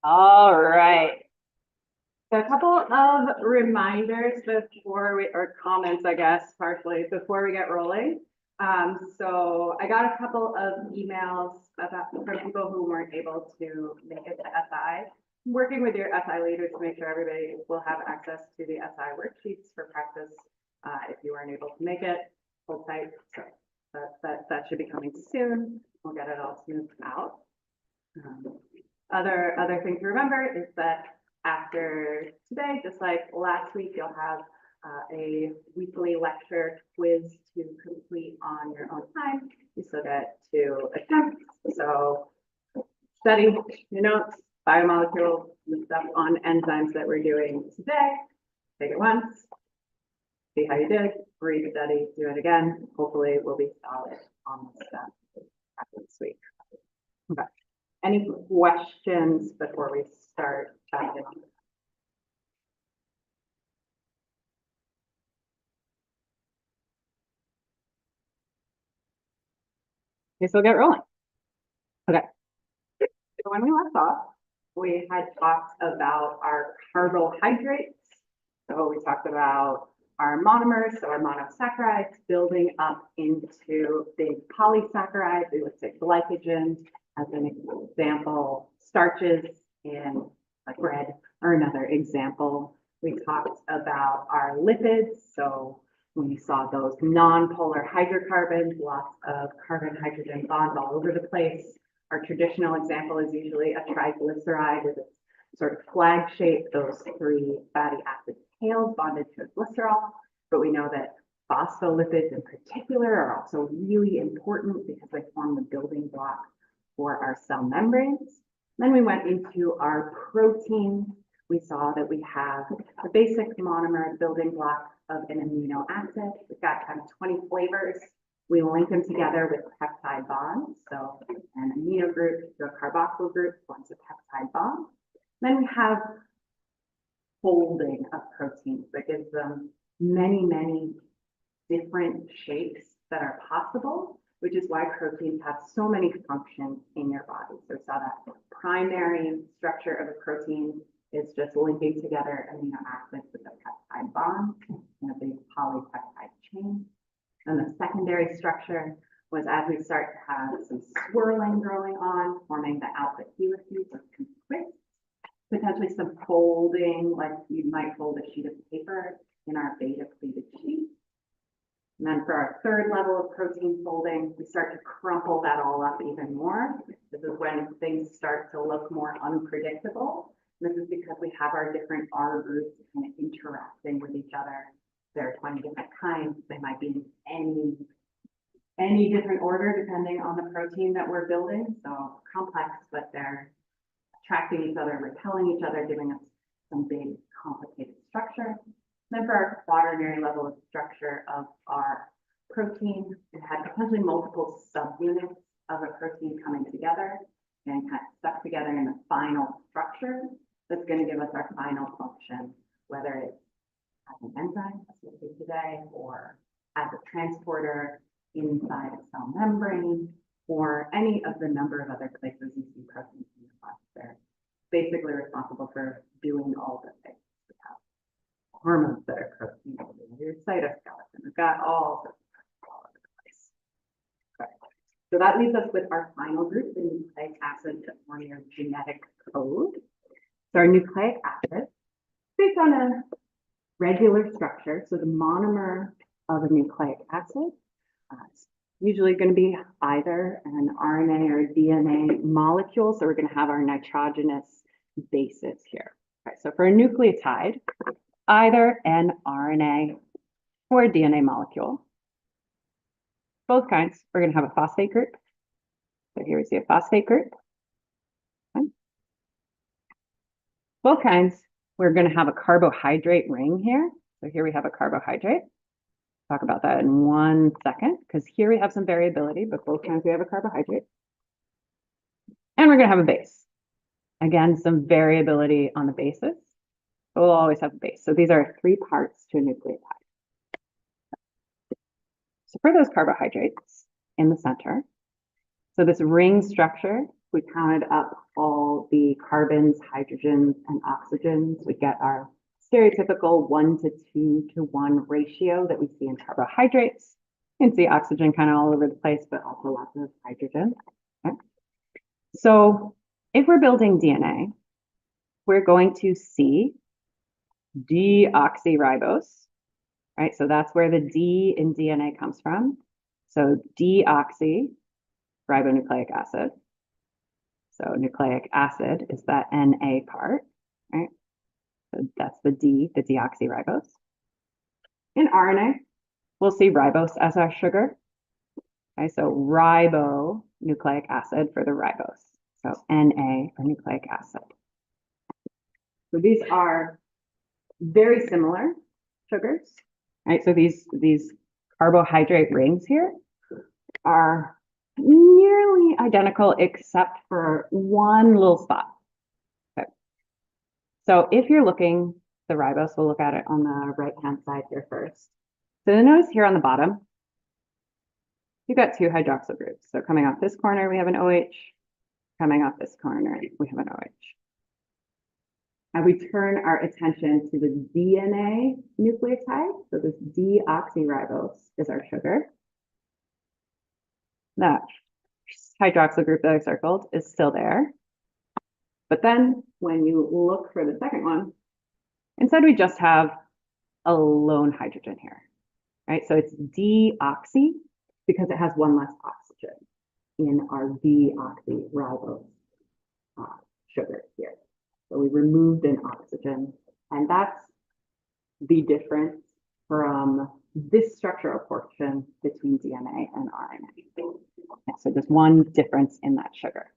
All right. So a couple of reminders before we, or comments, I guess, partially before we get rolling. So I got a couple of emails about from people who weren't able to make it to SI. Working with your SI leaders to make sure everybody will have access to the SI worksheets for practice. If you weren't able to make it, hold tight. So that should be coming soon. We'll get it all smoothed out. Other thing to remember is that after today, just like last week, you'll have a weekly lecture quiz to complete on your own time. You still get to attempt. So study your notes, biomolecules, the stuff on enzymes that we're doing today. Take it once, see how you did, read the study, do it again. Hopefully we'll be solid on this stuff after this week. Okay. Any questions before we start diving in? Okay, so we'll get rolling. Okay. So when we left off, we had talked about our carbohydrates. So we talked about our monomers, so our monosaccharides building up into big polysaccharides. We looked at glycogen as an example, starches in like bread are another example. We talked about our lipids. So when you saw those non-polar hydrocarbons, lots of carbon-hydrogen bonds all over the place. Our traditional example is usually a triglyceride with its sort of flag shape, those three fatty acid tails bonded to a glycerol. But we know that phospholipids in particular are also really important because they form the building block for our cell membranes. Then we went into our proteins. We saw that we have the basic monomer building block of an amino acid. We've got kind of 20 flavors. We link them together with peptide bonds. So an amino group to a carboxyl group forms a peptide bond. Then we have folding of proteins that gives them many, many different shapes that are possible, which is why proteins have so many functions in your body. So we saw that primary structure of a protein is just linking together amino acids with a peptide bond in a big polypeptide chain. And the secondary structure was as we start to have some swirling going on, forming the alpha helices or twists, potentially some folding, like you might fold a sheet of paper in our beta pleated sheet. And then for our third level of protein folding, we start to crumple that all up even more. This is when things start to look more unpredictable. This is because we have our different R groups kind of interacting with each other. There are 20 different kinds. They might be in any different order depending on the protein that we're building. So complex, but they're attracting each other, repelling each other, giving us some big complicated structure. Then for our quaternary level of structure of our protein, it had potentially multiple subunits of a protein coming together and kind of stuck together in the final structure that's going to give us our final function, whether it's as an enzyme, as we see today, or as a transporter inside a cell membrane, or any of the number of other places you see proteins in your body. They're basically responsible for doing all the things. We have hormones that are protein, your cytoskeleton. We've got all over the place. Okay. So that leaves us with our final group, the nucleic acid to form your genetic code. So our nucleic acid, based on a regular structure, so the monomer of a nucleic acid is usually going to be either an RNA or DNA molecule. So we're going to have our nitrogenous bases here. Okay, so for a nucleotide, either an RNA or a DNA molecule, both kinds, we're going to have a phosphate group. So here we see a phosphate group. Okay. Both kinds, we're going to have a carbohydrate ring here. So here we have a carbohydrate. Talk about that in 1 second, because here we have some variability, but both kinds we have a carbohydrate. And we're going to have a base. Again, some variability on the bases, but we'll always have a base. So these are 3 parts to a nucleotide. So for those carbohydrates in the center, so this ring structure, we counted up all the carbons, hydrogens, and oxygens. We get our stereotypical 1 to 2 to 1 ratio that we see in carbohydrates. You can see oxygen kind of all over the place, but also lots of hydrogen. Okay. So if we're building DNA, we're going to see deoxyribose, right? So that's where the D in DNA comes from. So deoxyribonucleic acid. So nucleic acid is that Na part, right? So that's the D, the deoxyribose. In RNA, we'll see ribose as our sugar. Okay, so ribonucleic acid for the ribose. So Na for nucleic acid. So these are very similar sugars, right? So these carbohydrate rings here are nearly identical except for one little spot. Okay. So if you're looking, the ribose, we'll look at it on the right-hand side here first. So notice here on the bottom, you've got 2 hydroxyl groups. So coming off this corner, we have an OH. Coming off this corner, we have an OH. And we turn our attention to the DNA nucleotide. So this deoxyribose is our sugar. That hydroxyl group that I circled is still there. But then when you look for the second one, instead we just have a lone hydrogen here, right? So it's deoxy because it has 1 less oxygen in our deoxyribose sugar here. So we removed an oxygen, and that's the difference from this structural portion between DNA and RNA. So just one difference in that sugar.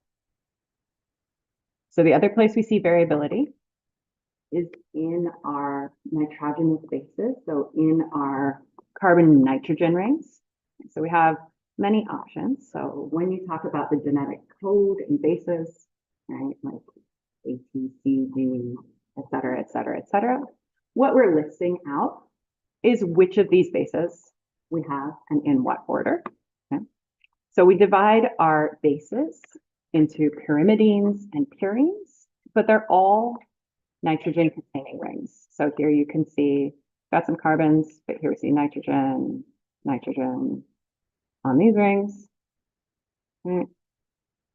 So the other place we see variability is in our nitrogenous bases, so in our carbon-nitrogen rings. So we have many options. So when you talk about the genetic code and bases, right, like A, T, C, G, et cetera, et cetera, et cetera, what we're listing out is which of these bases we have and in what order. Okay? So we divide our bases into pyrimidines and purines, but they're all nitrogen-containing rings. So here you can see, got some carbons, but here we see nitrogen, nitrogen on these rings. Okay.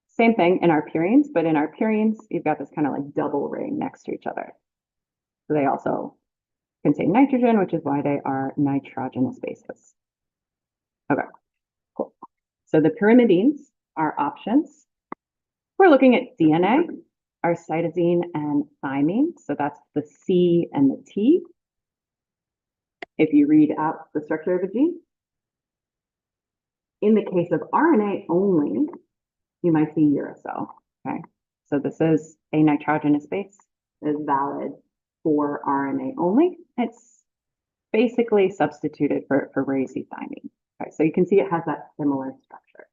Same thing in our purines, but in our purines, you've got this kind of like double ring next to each other. So they also contain nitrogen, which is why they are nitrogenous bases. Okay, cool. So the pyrimidines are options. We're looking at DNA, our cytosine and thymine. So that's the C and the T. If you read out the structure of a gene. In the case of RNA only, you might see uracil, okay? So this is a nitrogenous base that is valid for RNA only. It's basically substituted for where you see thymine. Okay, so you can see it has that similar structure.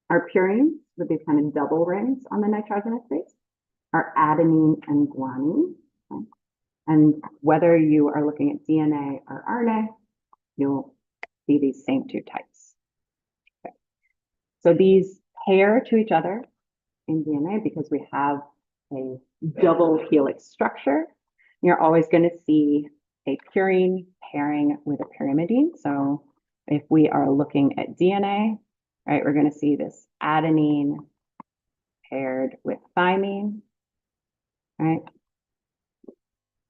Our purines, with these kind of double rings on the nitrogenous base, are adenine and guanine. Okay? And whether you are looking at DNA or RNA, you'll see these same 2 types. Okay. So these pair to each other in DNA because we have a double helix structure. You're always going to see a purine pairing with a pyrimidine. So if we are looking at DNA, right, we're going to see this adenine paired with thymine, right?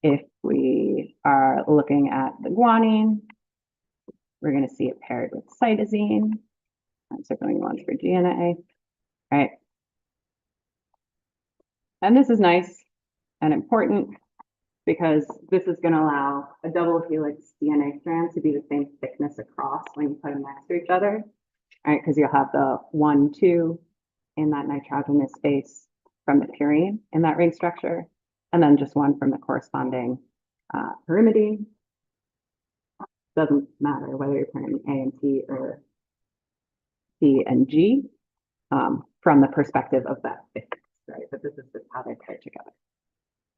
If we are looking at the guanine, we're going to see it paired with cytosine. I'm circling ones for DNA, right? And this is nice. and important because this is going to allow a double helix DNA strand to be the same thickness across when you put them next to each other, right? Because you'll have the 1, 2 in that nitrogenous base from the purine in that ring structure, and then just one from the corresponding pyrimidine. Doesn't matter whether you're putting A and P or C and G from the perspective of that thickness, right? But this is just how they're paired together.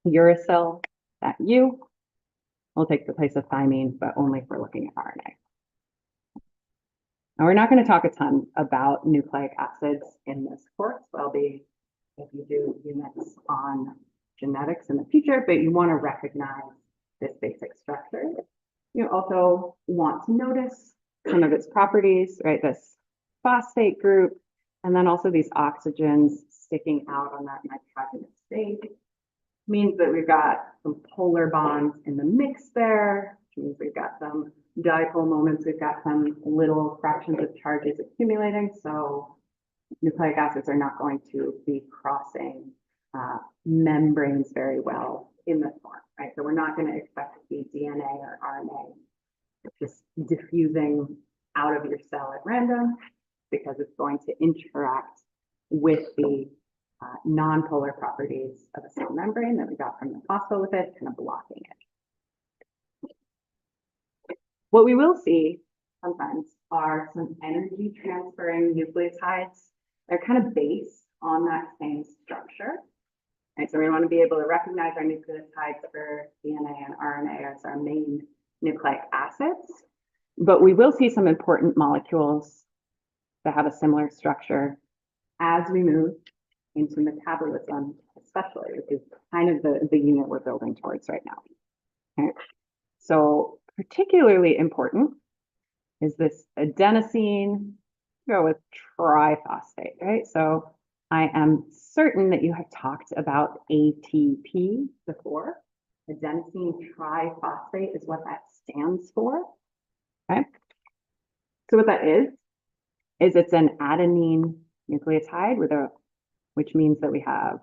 Uracil, that U, will take the place of thymine, but only if we're looking at RNA. Now, we're not going to talk a ton about nucleic acids in this course. There'll be, if you do units on genetics in the future, but you want to recognize this basic structure. You also want to notice some of its properties, right? This phosphate group, and then also these oxygens sticking out on that nitrogenous base. Means that we've got some polar bonds in the mix there, which means we've got some dipole moments, we've got some little fractions of charges accumulating, so nucleic acids are not going to be crossing membranes very well in this form, right? So we're not going to expect to see DNA or RNA just diffusing out of your cell at random because it's going to interact with the non-polar properties of a cell membrane that we got from the phospholipid, kind of blocking it. What we will see sometimes are some energy transferring nucleotides. They're kind of based on that same structure. And so we want to be able to recognize our nucleotides for DNA and RNA as our main nucleic acids. But we will see some important molecules that have a similar structure as we move into metabolism, especially, which is kind of the unit we're building towards right now. Okay. So particularly important is this adenosine, go with triphosphate, right? So I am certain that you have talked about ATP before. Adenosine triphosphate is what that stands for, okay? So what that is it's an adenine nucleotide with which means that we have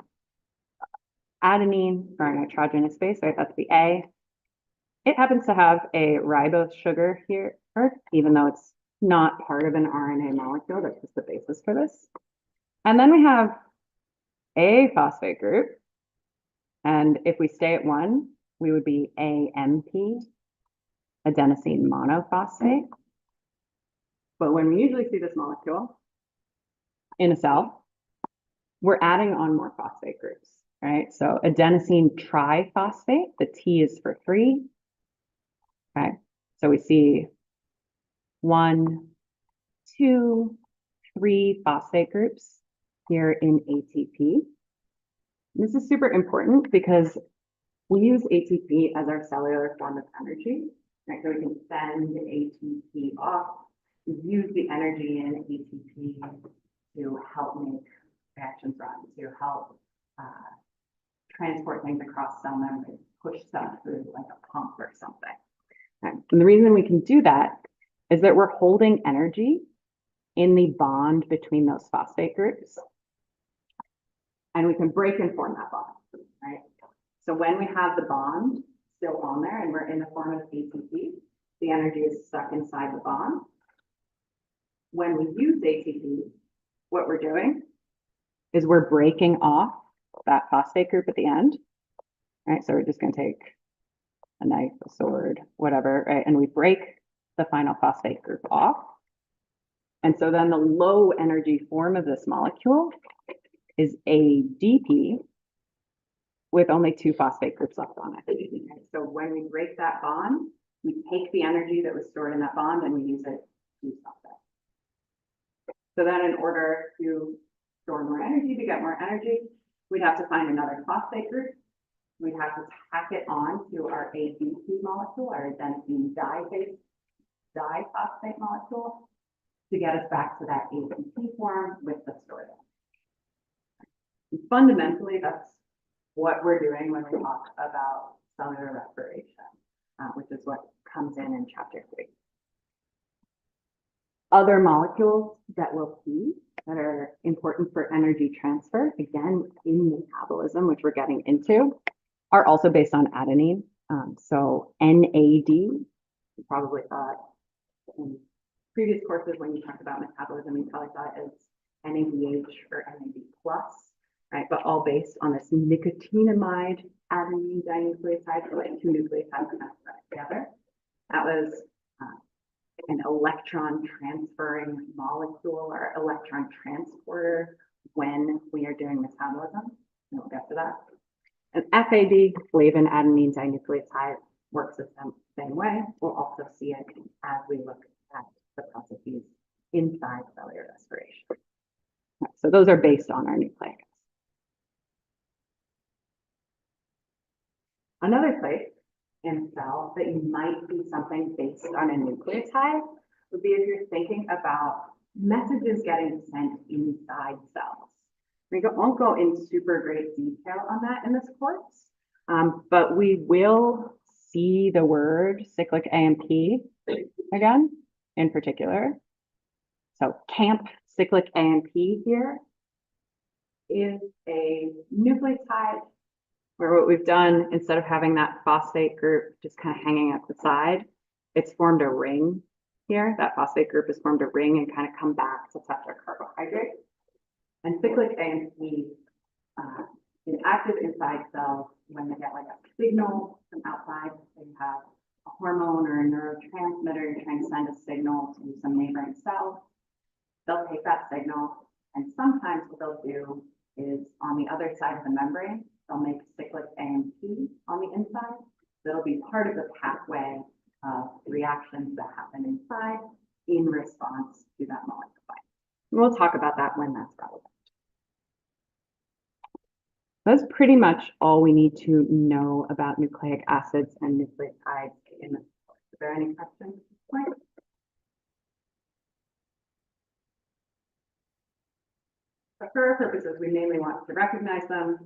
adenine for our nitrogenous base, right? That's the A. It happens to have a ribose sugar here, even though it's not part of an RNA molecule. That's just the basis for this. And then we have a phosphate group. And if we stay at 1, we would be AMP, adenosine monophosphate. But when we usually see this molecule in a cell, we're adding on more phosphate groups, right? So adenosine triphosphate, the T is for 3. Okay, so we see 1, 2, 3 phosphate groups here in ATP. This is super important because we use ATP as our cellular form of energy, right? So we can send ATP off, use the energy in ATP to help make reactions run, to help transport things across cell membranes, push stuff through like a pump or something. Okay. And the reason we can do that is that we're holding energy in the bond between those phosphate groups. And we can break and form that bond, right? So when we have the bond still on there and we're in the form of ATP, the energy is stuck inside the bond. When we use ATP, what we're doing is we're breaking off that phosphate group at the end, right? So we're just going to take a knife, a sword, whatever, right? And we break the final phosphate group off. And so then the low energy form of this molecule is ADP with only 2 phosphate groups left on it. Okay? So when we break that bond, we take the energy that was stored in that bond and we use it to do something. So then in order to store more energy, to get more energy, we'd have to find another phosphate group. We'd have to tack it on to our ADP molecule, our adenosine diphosphate molecule, to get us back to that ATP form with the stored energy. Fundamentally, that's what we're doing when we talk about cellular respiration, which is what comes in chapter 3. Other molecules that we'll see that are important for energy transfer, again, in metabolism, which we're getting into, are also based on adenine. So NAD, you probably thought in previous courses when you talked about metabolism, you probably thought as NADH or NAD plus, right? But all based on this nicotinamide adenine dinucleotide, so like two nucleotides connected together. That was an electron transferring molecule or electron transporter when we are doing metabolism. And we'll get to that. And FAD, flavin adenine dinucleotide, works the same way. We'll also see it as we look at the processes inside cellular respiration. So those are based on our nucleic acid. Another place in a cell that you might see something based on a nucleotide would be if you're thinking about messages getting sent inside cells. We won't go in super great detail on that in this course, but we will see the word cyclic A&P again in particular. So CAMP cyclic A&P here is a nucleotide where what we've done, instead of having that phosphate group just kind of hanging at the side, it's formed a ring here. That phosphate group has formed a ring and kind of come back to touch our carbohydrate. And cyclic A&P is active inside cells when they get like a signal from outside. So you have a hormone or a neurotransmitter, you're trying to send a signal to some neighboring cell. They'll take that signal, and sometimes what they'll do is on the other side of the membrane, they'll make cyclic A&P on the inside. That'll be part of the pathway of reactions that happen inside in response to that molecule. We'll talk about that when that's relevant. That's pretty much all we need to know about nucleic acids and nucleotides in this course. Are there any questions at this point? But for our purposes, we mainly want to recognize them.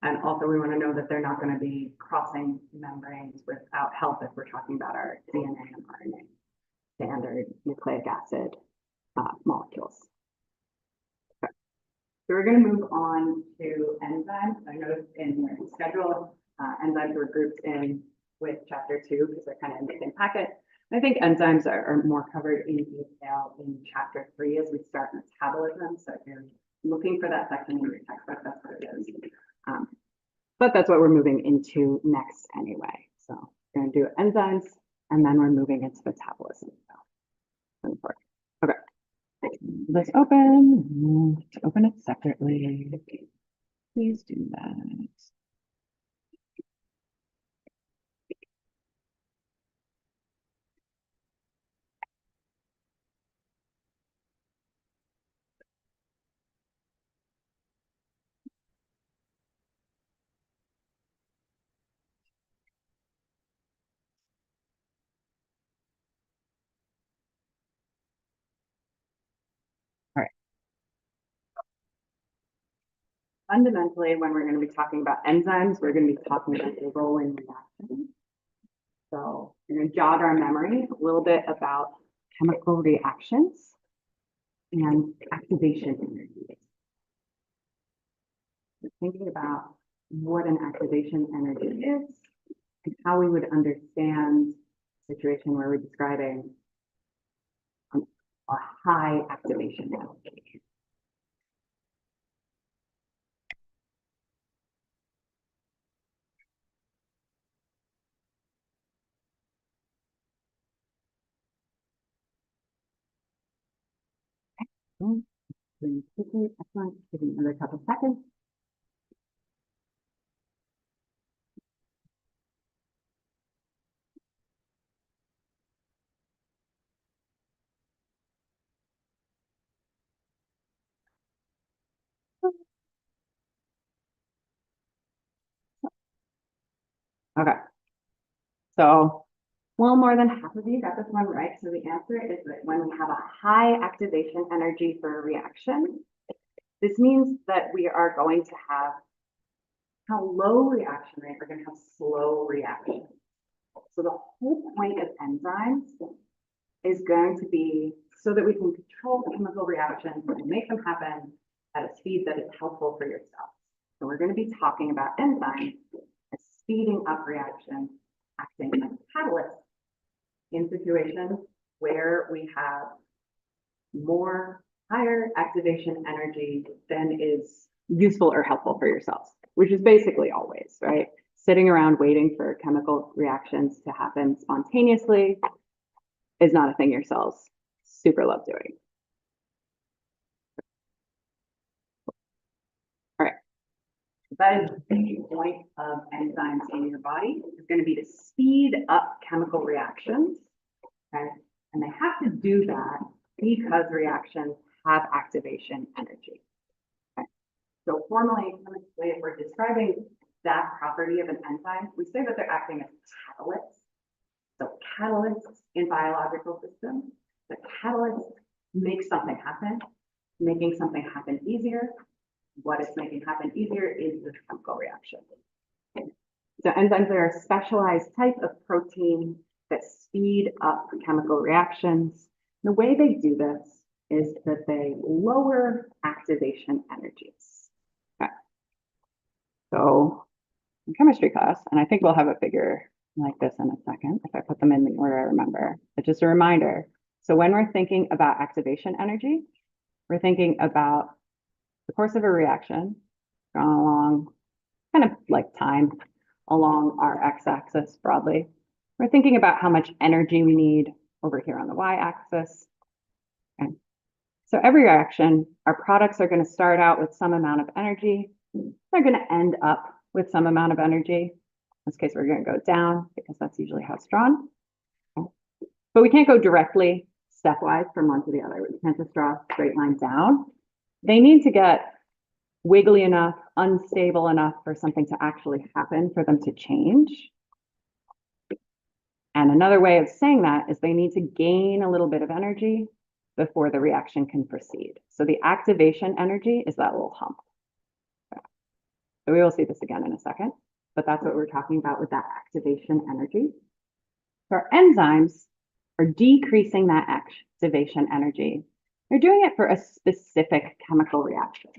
And also we want to know that they're not going to be crossing membranes without help if we're talking about our DNA and RNA standard nucleic acid molecules. Okay. So we're going to move on to enzymes. I noticed in your schedule, enzymes were grouped in with chapter 2 because they're kind of in the same packet. I think enzymes are more covered in detail in chapter 3 as we start metabolism. So if you're looking for that section in your textbook, that's what it is. But that's what we're moving into next anyway. So we're going to do enzymes, and then we're moving into metabolism. So, okay. Let's open. Let's open it separately. Please do that. All right. Fundamentally, when we're going to be talking about enzymes, we're going to be talking about the role in reaction. So we're going to jog our memory a little bit about chemical reactions and activation energy. We're thinking about what an activation energy is and how we would understand a situation where we're describing a high activation energy. Quickly, excellent. Give me another couple seconds. Okay. So, well, more than half of you got this one right. So the answer is that when we have a high activation energy for a reaction, this means that we are going to have a low reaction rate. We're going to have slow reaction. So the whole point of enzymes is going to be so that we can control chemical reactions and make them happen at a speed that is helpful for your cells. So we're going to be talking about enzymes as speeding up reactions, acting like catalysts in situations where we have more higher activation energy than is useful or helpful for your cells, which is basically always, right? Sitting around waiting for chemical reactions to happen spontaneously is not a thing your cells super love doing. All right. That is the point of enzymes in your body, is going to be to speed up chemical reactions. Okay. And they have to do that because reactions have activation energy. Okay. So formally, chemically, if we're describing that property of an enzyme, we say that they're acting as catalysts. So catalysts in biological systems, the catalyst makes something happen, making something happen easier. What is making happen easier is the chemical reaction. So enzymes are a specialized type of protein that speed up chemical reactions. The way they do this is that they lower activation energies. Okay. So in chemistry class, and I think we'll have a figure like this in a second if I put them in the order I remember, but just a reminder. So when we're thinking about activation energy, we're thinking about the course of a reaction drawn along kind of like time along our x-axis broadly. We're thinking about how much energy we need over here on the y-axis. Okay. So every reaction, our products are going to start out with some amount of energy. They're going to end up with some amount of energy. In this case, we're going to go down because that's usually how it's drawn. Okay. But we can't go directly stepwise from one to the other. We can't just draw a straight line down. They need to get wiggly enough, unstable enough for something to actually happen, for them to change. And another way of saying that is they need to gain a little bit of energy before the reaction can proceed. So the activation energy is that little hump. Okay. So we will see this again in a second, but that's what we're talking about with that activation energy. So our enzymes are decreasing that activation energy. They're doing it for a specific chemical reaction.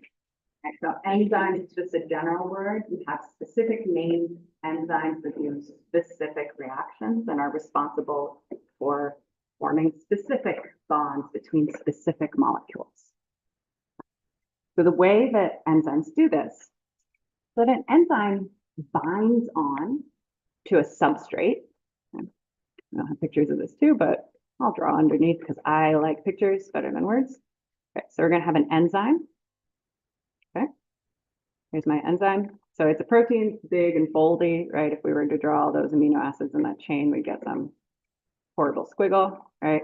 Okay, so enzyme is just a general word. We have specific named enzymes that do specific reactions and are responsible for forming specific bonds between specific molecules. So the way that enzymes do this, so that an enzyme binds on to a substrate. I don't have pictures of this too, but I'll draw underneath because I like pictures better than words. Okay, so we're going to have an enzyme. Okay, here's my enzyme. So it's a protein, big and foldy, right? If we were to draw all those amino acids in that chain, we'd get some horrible squiggle, right?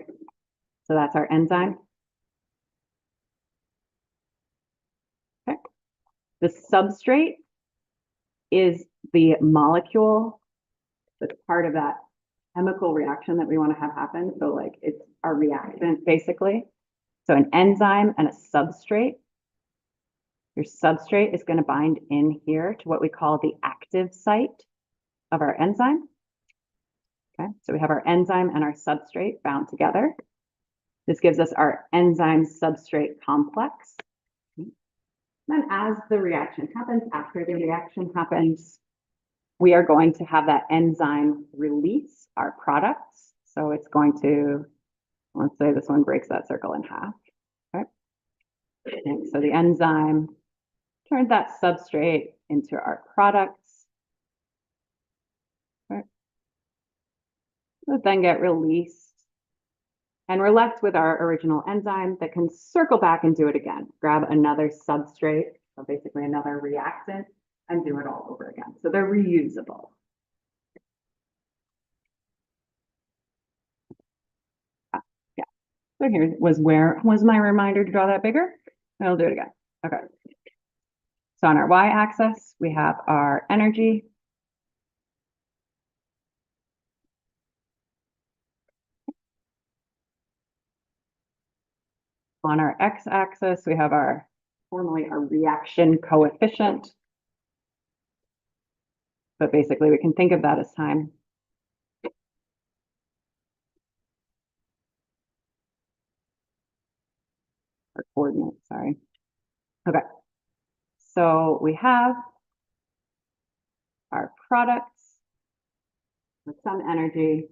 So that's our enzyme. Okay. The substrate is the molecule that's part of that chemical reaction that we want to have happen. So like it's our reactant basically. So an enzyme and a substrate. Your substrate is going to bind in here to what we call the active site of our enzyme. Okay, so we have our enzyme and our substrate bound together. This gives us our enzyme substrate complex. Then as the reaction happens, after the reaction happens, we are going to have that enzyme release our products. So it's going to, let's say this one breaks that circle in half. Okay. And so the enzyme turns that substrate into our products. Okay. That then get released. And we're left with our original enzyme that can circle back and do it again. Grab another substrate, so basically another reactant, and do it all over again. So they're reusable. Yeah. So here was my reminder to draw that bigger. I'll do it again. Okay. So on our y-axis, we have our energy. On our x-axis, we have formally our reaction coefficient. But basically, we can think of that as time. Or coordinates, sorry. Okay. So we have our products with some energy.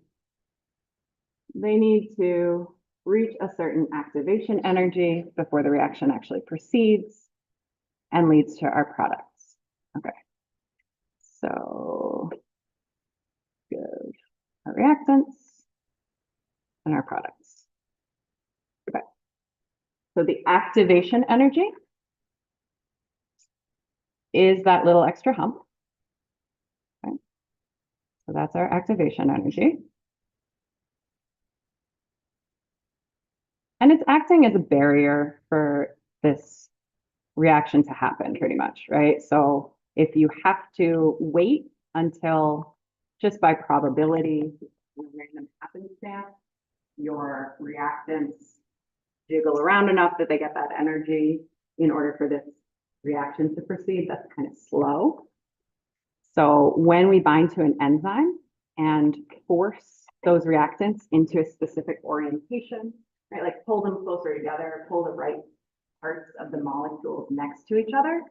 They need to reach a certain activation energy before the reaction actually proceeds and leads to our products. Okay. So give our reactants and our products. Okay. So the activation energy is that little extra hump. Okay. So that's our activation energy. And it's acting as a barrier for this reaction to happen pretty much, right? So if you have to wait until just by probability, when random happenstance, your reactants jiggle around enough that they get that energy in order for this reaction to proceed, that's kind of slow. So when we bind to an enzyme and force those reactants into a specific orientation, right, like pull them closer together, pull the right parts of the molecules next to each other,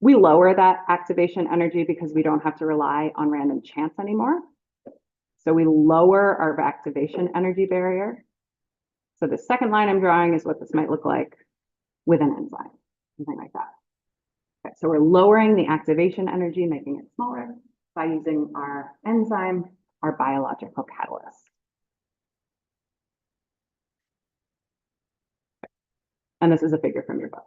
we lower that activation energy because we don't have to rely on random chance anymore. So we lower our activation energy barrier. So the second line I'm drawing is what this might look like with an enzyme, something like that. Okay, so we're lowering the activation energy, making it smaller by using our enzyme, our biological catalyst. And this is a figure from your book.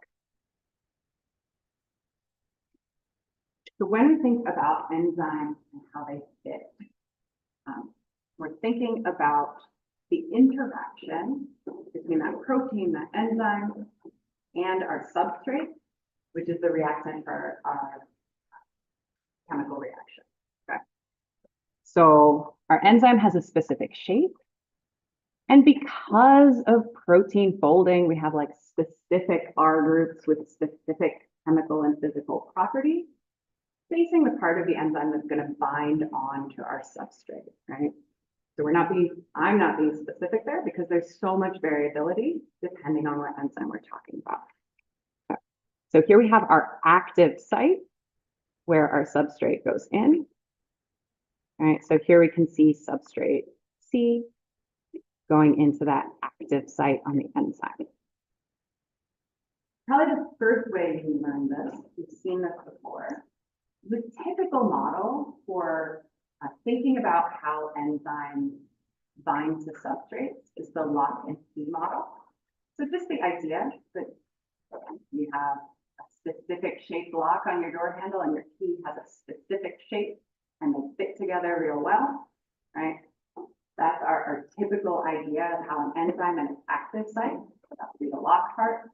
So when we think about enzymes and how they fit, we're thinking about the interaction between that protein, that enzyme, and our substrate, which is the reactant for our chemical reaction. Okay. So our enzyme has a specific shape. And because of protein folding, we have like specific R groups with specific chemical and physical properties facing the part of the enzyme that's going to bind onto our substrate, right? So I'm not being specific there because there's so much variability depending on what enzyme we're talking about. Okay. So here we have our active site where our substrate goes in. All right, so here we can see substrate C going into that active site on the enzyme. Probably the first way you learn this, you've seen this before. The typical model for thinking about how enzymes bind to substrates is the lock and key model. So just the idea that you have a specific shaped lock on your door handle and your key has a specific shape and they fit together real well, right? That's our typical idea of how an enzyme and its active site, that would be the lock part,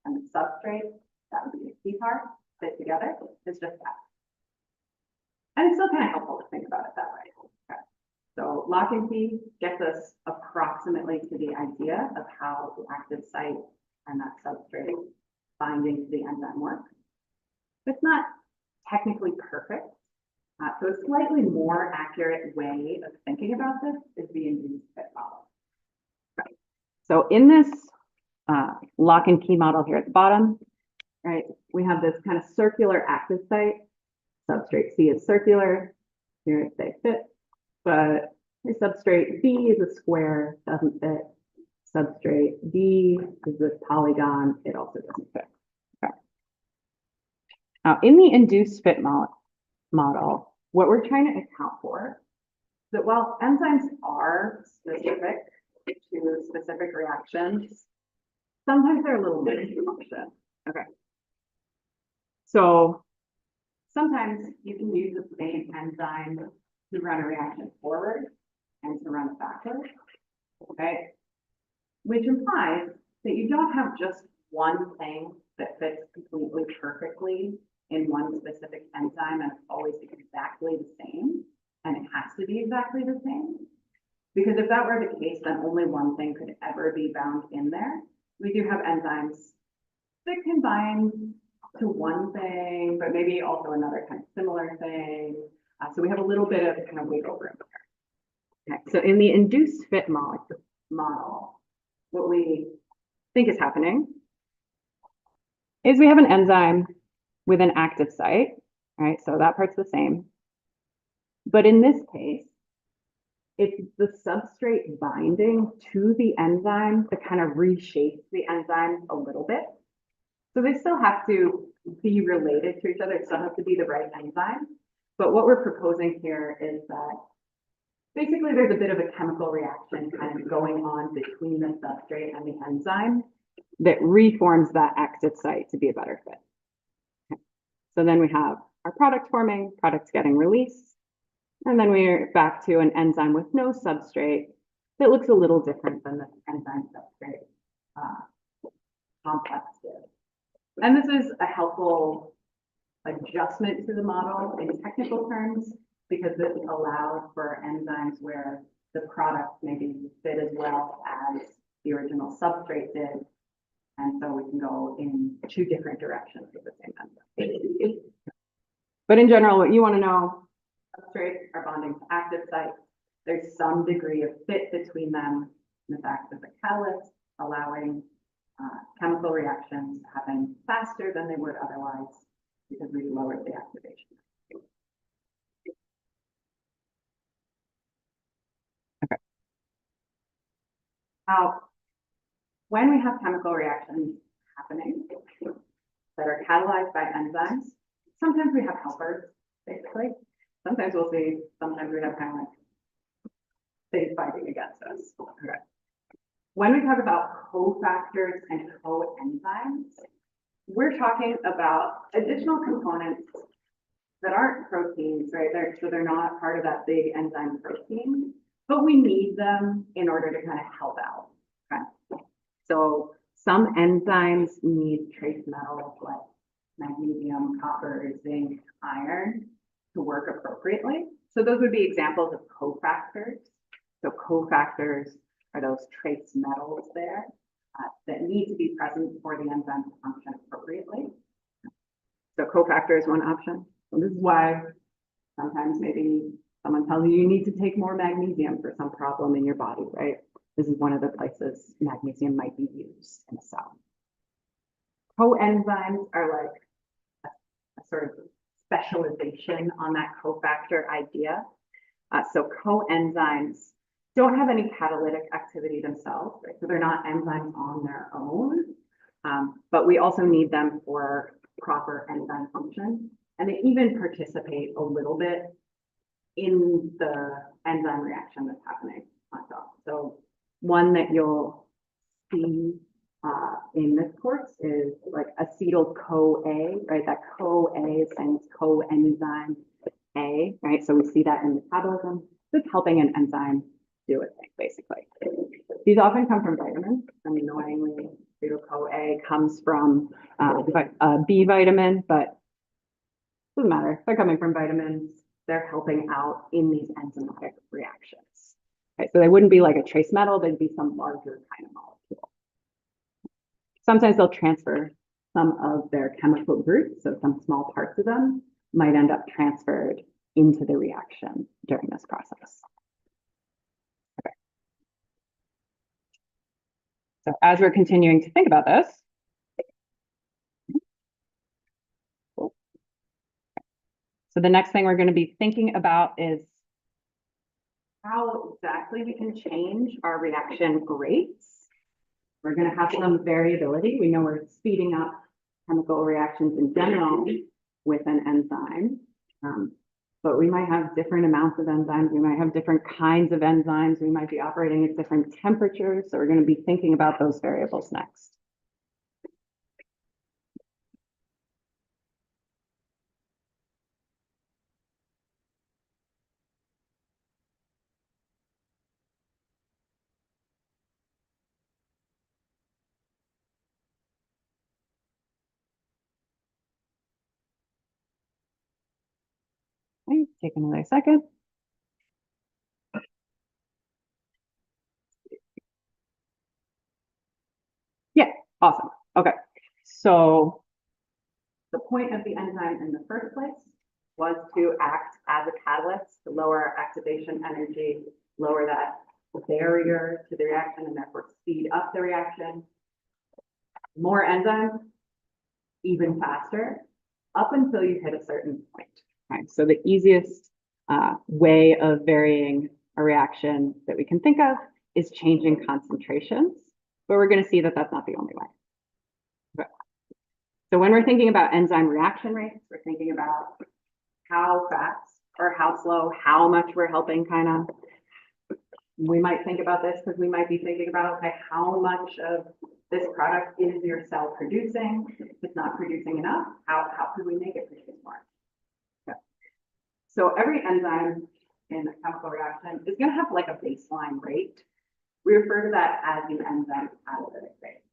and the substrate, that would be the key part, fit together. It's just that. And it's still kind of helpful to think about it that way. Okay. So lock and key gets us approximately to the idea of how the active site and that substrate binding to the enzyme work. It's not technically perfect. So a slightly more accurate way of thinking about this is the induced fit model. Okay. So in this lock and key model here at the bottom, right, we have this kind of circular active site. Substrate C is circular. Here it say fit, but the substrate B is a square, doesn't fit. Substrate D is this polygon, it also doesn't fit. Okay. Now in the induced fit model, what we're trying to account for is that while enzymes are specific to specific reactions, sometimes they're a little multi-function. Okay. So sometimes you can use the same enzyme to run a reaction forward and to run it backward. Okay. Which implies that you don't have just one thing that fits completely perfectly in one specific enzyme and it's always exactly the same, and it has to be exactly the same. Because if that were the case, then only one thing could ever be bound in there. We do have enzymes that can bind to one thing, but maybe also another kind of similar thing. So we have a little bit of kind of wiggle room there. Okay. So in the induced fit model, what we think is happening is we have an enzyme with an active site, right? So that part's the same. But in this case, it's the substrate binding to the enzyme that kind of reshapes the enzyme a little bit. So they still have to be related to each other. It still has to be the right enzyme. But what we're proposing here is that basically there's a bit of a chemical reaction kind of going on between the substrate and the enzyme that reforms that active site to be a better fit. Okay. So then we have our product forming, products getting released, and then we're back to an enzyme with no substrate that looks a little different than the enzyme substrate complex did. And this is a helpful adjustment to the model in technical terms, because this allows for enzymes where the product maybe fit as well as the original substrate did. And so we can go in two different directions with the same enzyme. But in general, what you want to know, substrates are bonding to active sites. There's some degree of fit between them. And the fact that the catalyst allowing chemical reactions to happen faster than they would otherwise because we lowered the activation. Okay. Now, when we have chemical reactions happening that are catalyzed by enzymes, sometimes we have helpers, basically. Sometimes we'll see, sometimes we have kind of like things fighting against us. Okay. When we talk about cofactors and coenzymes, we're talking about additional components that aren't proteins, right? So they're not part of that big enzyme protein, but we need them in order to kind of help out. Okay. So some enzymes need trace metals like magnesium, copper, zinc, iron to work appropriately. So those would be examples of cofactors. So cofactors are those trace metals there that need to be present for the enzyme to function appropriately. So cofactor is one option. So this is why sometimes maybe someone tells you need to take more magnesium for some problem in your body, right? This is one of the places magnesium might be used in a cell. Coenzymes are like a sort of specialization on that cofactor idea. So coenzymes don't have any catalytic activity themselves, right? So they're not enzymes on their own, but we also need them for proper enzyme function. And they even participate a little bit in the enzyme reaction that's happening on top. So one that you'll see in this course is like acetyl-CoA, right? That CoA is saying it's coenzyme A, right? So we see that in metabolism. It's helping an enzyme do its thing, basically. These often come from vitamins. Annoyingly, acetyl-CoA comes from a B vitamin, but it doesn't matter. They're coming from vitamins. They're helping out in these enzymatic reactions. Okay, so they wouldn't be like a trace metal, they'd be some larger kind of molecule. Sometimes they'll transfer some of their chemical groups, so some small parts of them might end up transferred into the reaction during this process. Okay. So as we're continuing to think about this, so the next thing we're going to be thinking about is how exactly we can change our reaction rates. We're going to have some variability. We know we're speeding up chemical reactions in general with an enzyme, but we might have different amounts of enzymes. We might have different kinds of enzymes. We might be operating at different temperatures. So we're going to be thinking about those variables next. Okay, take another second. Yeah, awesome. Okay, so the point of the enzyme in the first place was to act as a catalyst to lower activation energy, lower that barrier to the reaction, and therefore speed up the reaction. More enzymes, even faster. up until you hit a certain point. Okay? So the easiest way of varying a reaction that we can think of is changing concentrations, but we're going to see that that's not the only way. Okay. So when we're thinking about enzyme reaction rates, we're thinking about how fast or how slow, how much we're helping kind of. We might think about this because we might be thinking about, okay, how much of this product is your cell producing? If it's not producing enough, how could we make it produce more? Okay. So every enzyme in a chemical reaction is going to have like a baseline rate. We refer to that as the enzyme catalytic rate.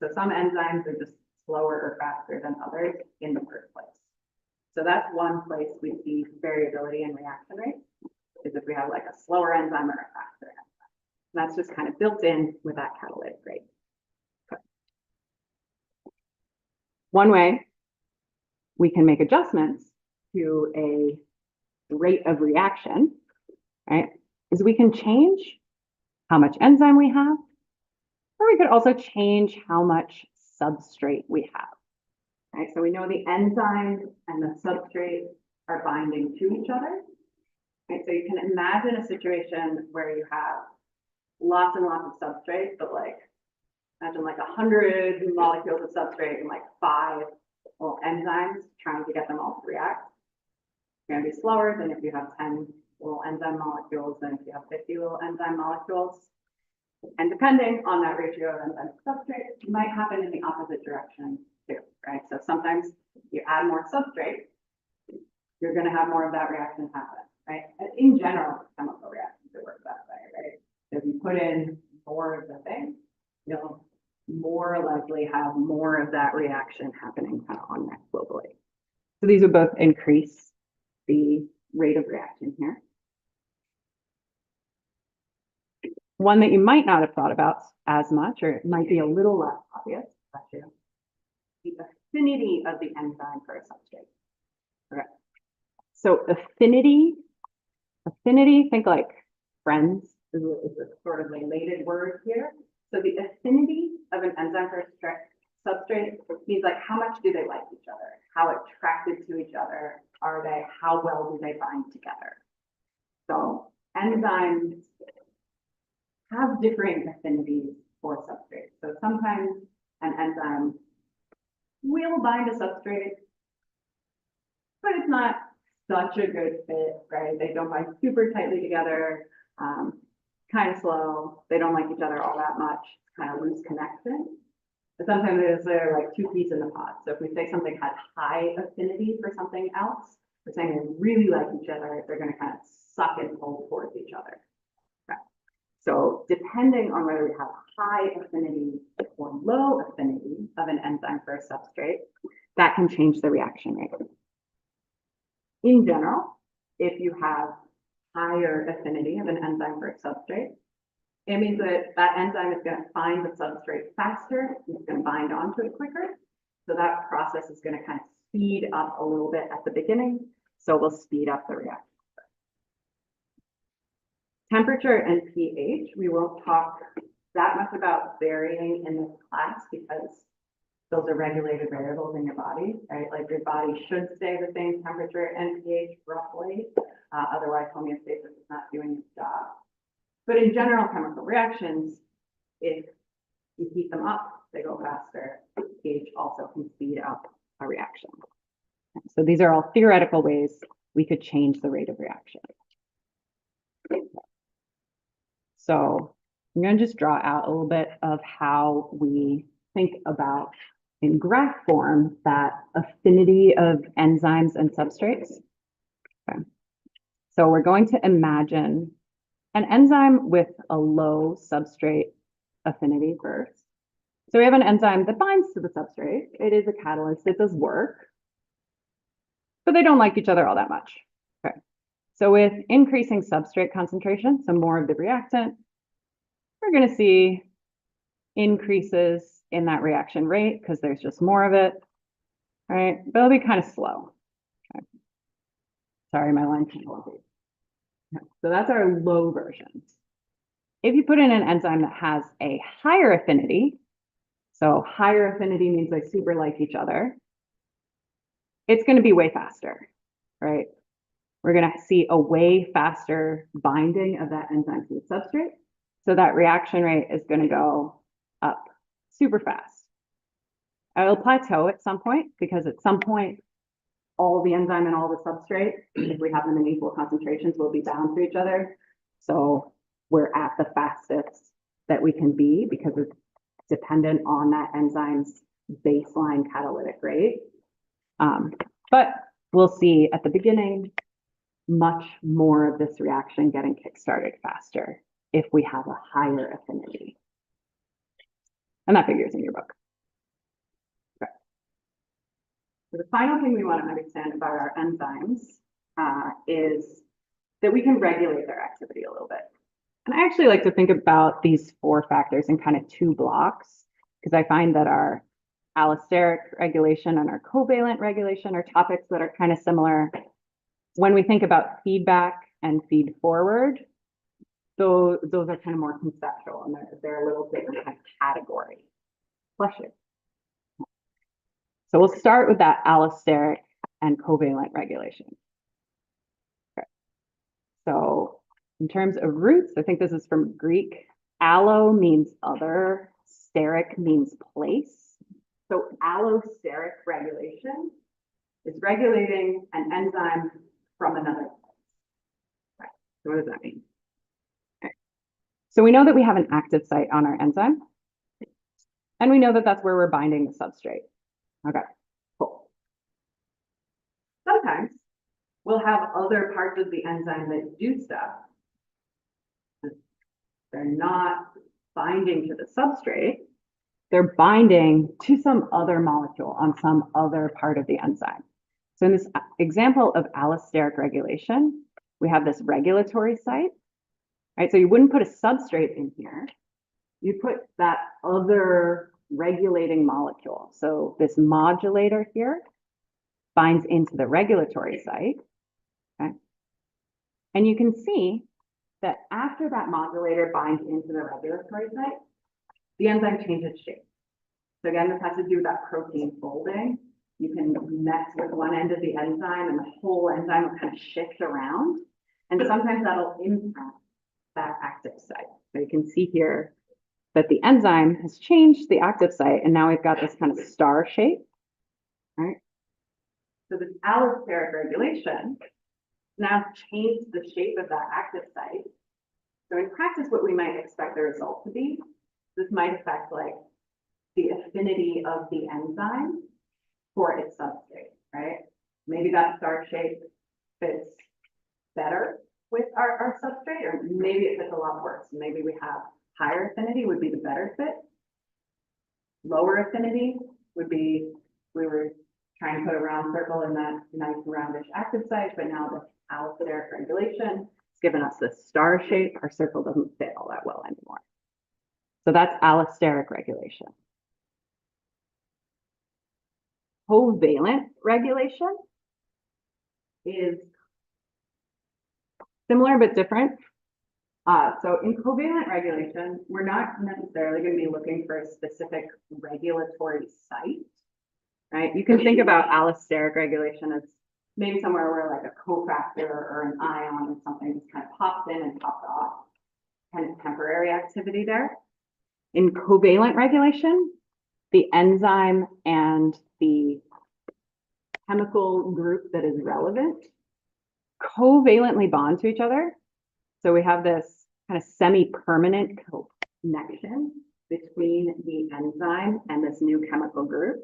So some enzymes are just slower or faster than others in the first place. So that's one place we see variability in reaction rates, is if we have like a slower enzyme or a faster enzyme. And that's just kind of built in with that catalytic rate. Okay. One way we can make adjustments to a rate of reaction, right, is we can change how much enzyme we have, or we could also change how much substrate we have. Right? So we know the enzyme and the substrate are binding to each other. Right? So you can imagine a situation where you have lots and lots of substrate, but like imagine like 100 molecules of substrate and like 5 little enzymes trying to get them all to react. It's going to be slower than if you have 10 little enzyme molecules than if you have 50 little enzyme molecules. And depending on that ratio of enzyme to substrate, it might happen in the opposite direction too, right? So sometimes if you add more substrate, you're going to have more of that reaction happen, right? And in general, chemical reactions that work that way, right? So if you put in more of the thing, you'll more likely have more of that reaction happening kind of on net globally. So these would both increase the rate of reaction here. One that you might not have thought about as much, or it might be a little less obvious, the affinity of the enzyme for a substrate. Okay. So affinity, think like friends is a sort of related word here. So the affinity of an enzyme for a substrate means like how much do they like each other? How attracted to each other are they? How well do they bind together? So enzymes have differing affinities for substrates. So sometimes an enzyme will bind a substrate, but it's not such a good fit, right? They don't bind super tightly together, kind of slow. They don't like each other all that much. It's kind of loose connection. But sometimes they're like two peas in the pod. So if we say something has high affinity for something else, we're saying they really like each other. They're going to kind of suck and pull towards each other. Okay. So depending on whether we have high affinity or low affinity of an enzyme for a substrate, that can change the reaction rate. In general, if you have higher affinity of an enzyme for a substrate, it means that that enzyme is going to find the substrate faster, it's going to bind onto it quicker. So that process is going to kind of speed up a little bit at the beginning, so we'll speed up the reaction. Temperature and pH, we won't talk that much about varying in this class because those are regulated variables in your body, right? Like your body should stay the same temperature and pH roughly, otherwise homeostasis is not doing its job. But in general chemical reactions, if you heat them up, they go faster. pH also can speed up a reaction. So these are all theoretical ways we could change the rate of reaction. So I'm going to just draw out a little bit of how we think about in graph form that affinity of enzymes and substrates. Okay. So we're going to imagine an enzyme with a low substrate affinity first. So we have an enzyme that binds to the substrate. It is a catalyst, it does work, but they don't like each other all that much. Okay. So with increasing substrate concentration, so more of the reactant, we're going to see increases in that reaction rate because there's just more of it. All right, but it'll be kind of slow. Okay. Sorry, my line can't hold it. So that's our low version. If you put in an enzyme that has a higher affinity, so higher affinity means they super like each other, it's going to be way faster, right? We're going to see a way faster binding of that enzyme to the substrate. So that reaction rate is going to go up super fast. It'll plateau at some point because at some point, all the enzyme and all the substrate, if we have them in equal concentrations, will be bound to each other. So we're at the fastest that we can be because it's dependent on that enzyme's baseline catalytic rate. But we'll see at the beginning much more of this reaction getting kickstarted faster if we have a higher affinity. And that figures in your book. Okay. So the final thing we want to understand about our enzymes is that we can regulate their activity a little bit. And I actually like to think about these 4 factors in kind of 2 blocks, because I find that our allosteric regulation and our covalent regulation are topics that are kind of similar. When we think about feedback and feed forward, those are kind of more conceptual and they're a little different kind of category. Bless you. So we'll start with that allosteric and covalent regulation. Okay. So in terms of roots, I think this is from Greek. Allo means other, steric means place. So allosteric regulation is regulating an enzyme from another place. Right. So what does that mean? Okay. So we know that we have an active site on our enzyme, and we know that that's where we're binding the substrate. Okay, cool. Sometimes we'll have other parts of the enzyme that do stuff. They're not binding to the substrate. They're binding to some other molecule on some other part of the enzyme. So in this example of allosteric regulation, we have this regulatory site, right? So you wouldn't put a substrate in here. You put that other regulating molecule. So this modulator here binds into the regulatory site, okay? And you can see that after that modulator binds into the regulatory site, the enzyme changes shape. So again, this has to do with that protein folding. You can mess with one end of the enzyme and the whole enzyme will kind of shift around. And sometimes that'll impact that active site. So you can see here that the enzyme has changed the active site and now we've got this kind of star shape, right? So this allosteric regulation now changed the shape of that active site. So in practice, what we might expect the result to be, this might affect like the affinity of the enzyme for its substrate, right? Maybe that star shape fits better with our substrate, or maybe it fits a lot worse. Maybe we have higher affinity would be the better fit. Lower affinity would be, we were trying to put a round circle in that nice roundish active site, but now the allosteric regulation has given us this star shape. Our circle doesn't fit all that well anymore. So that's allosteric regulation. Covalent regulation is similar but different. So in covalent regulation, we're not necessarily going to be looking for a specific regulatory site, right? You can think about allosteric regulation as maybe somewhere where like a cofactor or an ion or something just kind of pops in and pops off, kind of temporary activity there. In covalent regulation, the enzyme and the chemical group that is relevant covalently bond to each other. So we have this kind of semi-permanent connection between the enzyme and this new chemical group.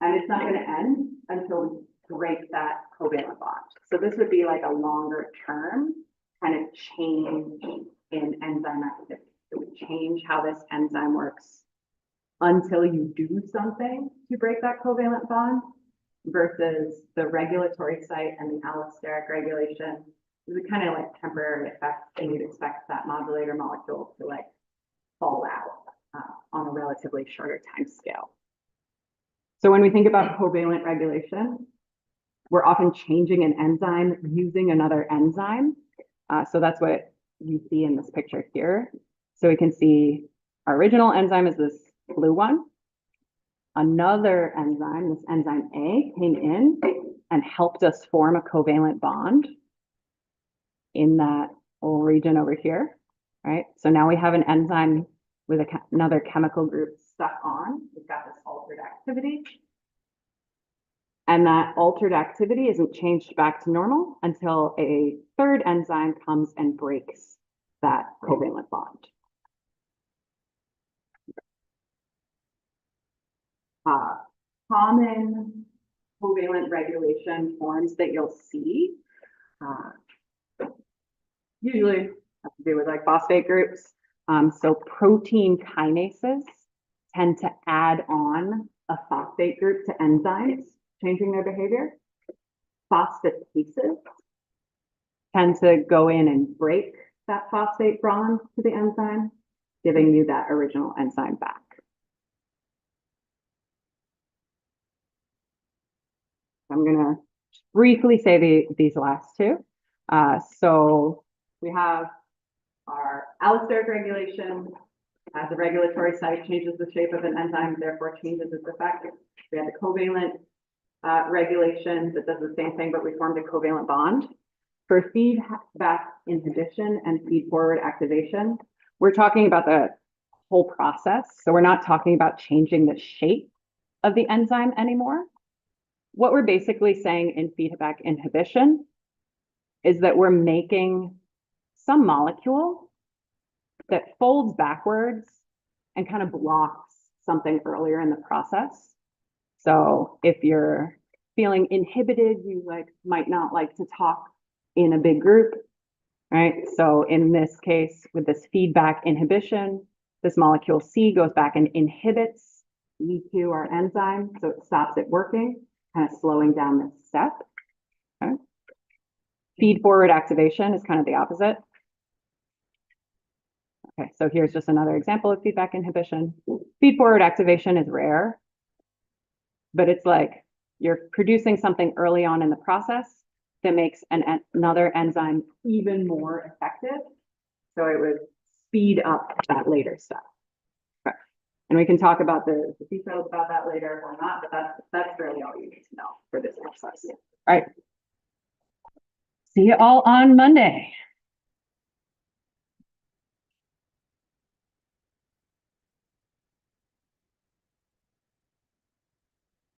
And it's not going to end until we break that covalent bond. So this would be like a longer term kind of change in enzyme activity. It would change how this enzyme works until you do something to break that covalent bond, versus the regulatory site and the allosteric regulation is a kind of like temporary effect, and you'd expect that modulator molecule to like fall out on a relatively shorter time scale. So when we think about covalent regulation, we're often changing an enzyme using another enzyme. So that's what you see in this picture here. So we can see our original enzyme is this blue one. another enzyme, this enzyme A, came in and helped us form a covalent bond in that whole region over here, right? So now we have an enzyme with another chemical group stuck on. We've got this altered activity. And that altered activity isn't changed back to normal until a third enzyme comes and breaks that covalent bond. Common covalent regulation forms that you'll see usually have to do with like phosphate groups. So protein kinases tend to add on a phosphate group to enzymes, changing their behavior. Phosphatases tend to go in and break that phosphate bond to the enzyme, giving you that original enzyme back. I'm going to briefly say these last two. So we have our allosteric regulation. As the regulatory site changes the shape of an enzyme, therefore changes its effect. We have the covalent regulation that does the same thing, but we formed a covalent bond. For feedback inhibition and feed-forward activation, we're talking about the whole process. So we're not talking about changing the shape of the enzyme anymore. What we're basically saying in feedback inhibition is that we're making some molecule that folds backwards and kind of blocks something earlier in the process. So if you're feeling inhibited, you might not like to talk in a big group, right? So in this case, with this feedback inhibition, this molecule C goes back and inhibits E2, our enzyme, so it stops it working, kind of slowing down this step. Okay. Feed forward activation is kind of the opposite. Okay, so here's just another example of feedback inhibition. Feed forward activation is rare, but it's like you're producing something early on in the process that makes another enzyme even more effective. So it would speed up that later step. Okay. And we can talk about the details about that later or not, but that's really all you need to know for this process. All right. See you all on Monday.